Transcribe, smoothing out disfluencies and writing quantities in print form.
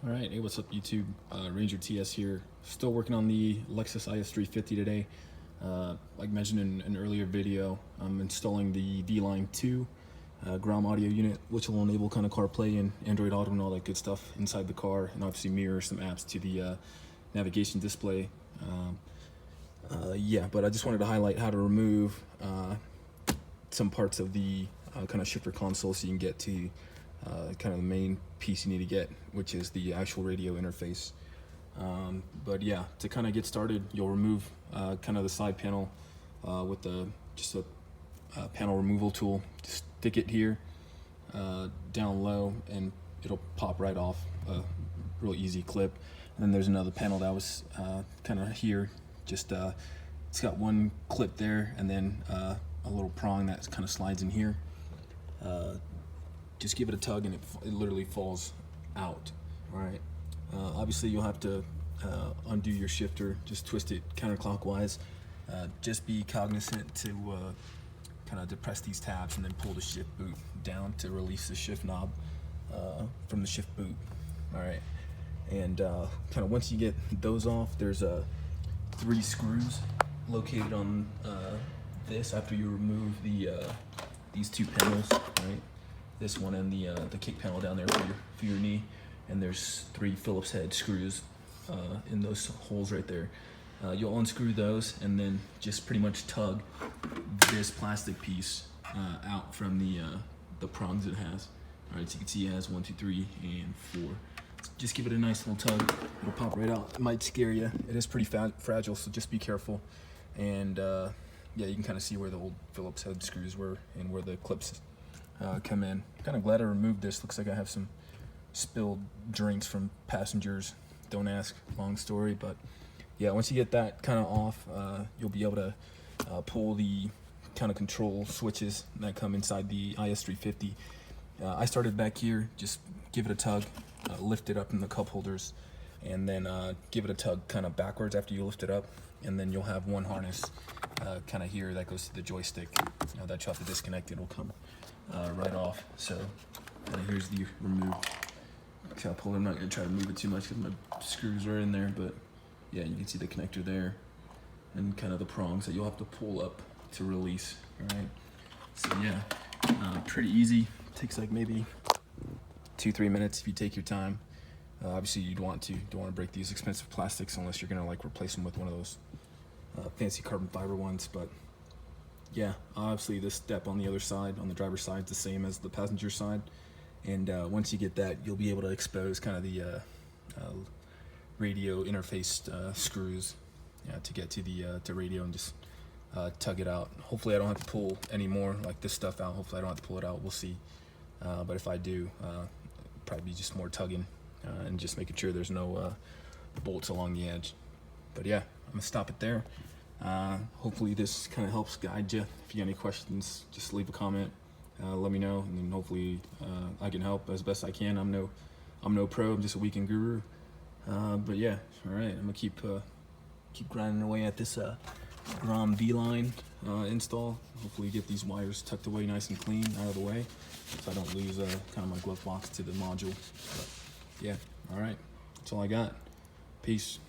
All right, hey, what's up YouTube? Ranger TS here. Still working on the Lexus IS350 today. Like mentioned in an earlier video, I'm installing the V Line 2 GROM audio unit, which will enable kind of CarPlay and Android Auto and all that good stuff inside the car, and obviously mirror some apps to the navigation display. Yeah, but I just wanted to highlight how to remove some parts of the kind of shifter console so you can get to kind of the main piece you need to get, which is the actual radio interface. But yeah, to kind of get started, you'll remove kind of the side panel with just a panel removal tool. Just stick it here down low and it'll pop right off. A real easy clip. And then there's another panel that was kind of here. Just it's got one clip there and then a little prong that kind of slides in here. Just give it a tug and it literally falls out. All right. Obviously you'll have to undo your shifter, just twist it counterclockwise. Just be cognizant to kind of depress these tabs and then pull the shift boot down to release the shift knob from the shift boot. All right. And kind of once you get those off, there's 3 screws located on this after you remove these 2 panels, right? This one and the kick panel down there for your knee, and there's 3 Phillips head screws in those holes right there. You'll unscrew those and then just pretty much tug this plastic piece out from the prongs it has. All right, so you can see it has 1, 2, 3, and 4. Just give it a nice little tug. It'll pop right out. It might scare you. It is pretty fragile, so just be careful. And yeah, you can kind of see where the old Phillips head screws were and where the clips come in. I'm kind of glad I removed this. Looks like I have some spilled drinks from passengers. Don't ask, long story, but yeah, once you get that kind of off, you'll be able to pull the kind of control switches that come inside the IS350. I started back here. Just give it a tug, lift it up in the cup holders, and then give it a tug kind of backwards after you lift it up, and then you'll have one harness kind of here that goes to the joystick that you'll have to disconnect. It'll come right off. So here's the removed cup holder. I'm not going to try to move it too much because my screws are in there, but yeah, you can see the connector there and kind of the prongs that you'll have to pull up to release. All right, so yeah, pretty easy. Takes like maybe 2-3 minutes if you take your time. Obviously you don't want to break these expensive plastics unless you're gonna like replace them with one of those fancy carbon fiber ones. But yeah, obviously this step on the other side, on the driver's side, is the same as the passenger side. And once you get that, you'll be able to expose kind of the radio interface screws to get to the radio and just tug it out. Hopefully I don't have to pull any more like this stuff out. Hopefully I don't have to pull it out. We'll see. But if I do, probably be just more tugging and just making sure there's no bolts along the edge. But yeah, I'm gonna stop it there. Hopefully this kind of helps guide you. If you got any questions, just leave a comment. Let me know, and then hopefully I can help as best I can. I'm no pro. I'm just a weekend guru. But yeah, all right. I'm gonna keep grinding away at this GROM V Line install. Hopefully get these wires tucked away nice and clean out of the way, so I don't lose kind of my glove box to the module. But yeah, all right. That's all I got. Peace.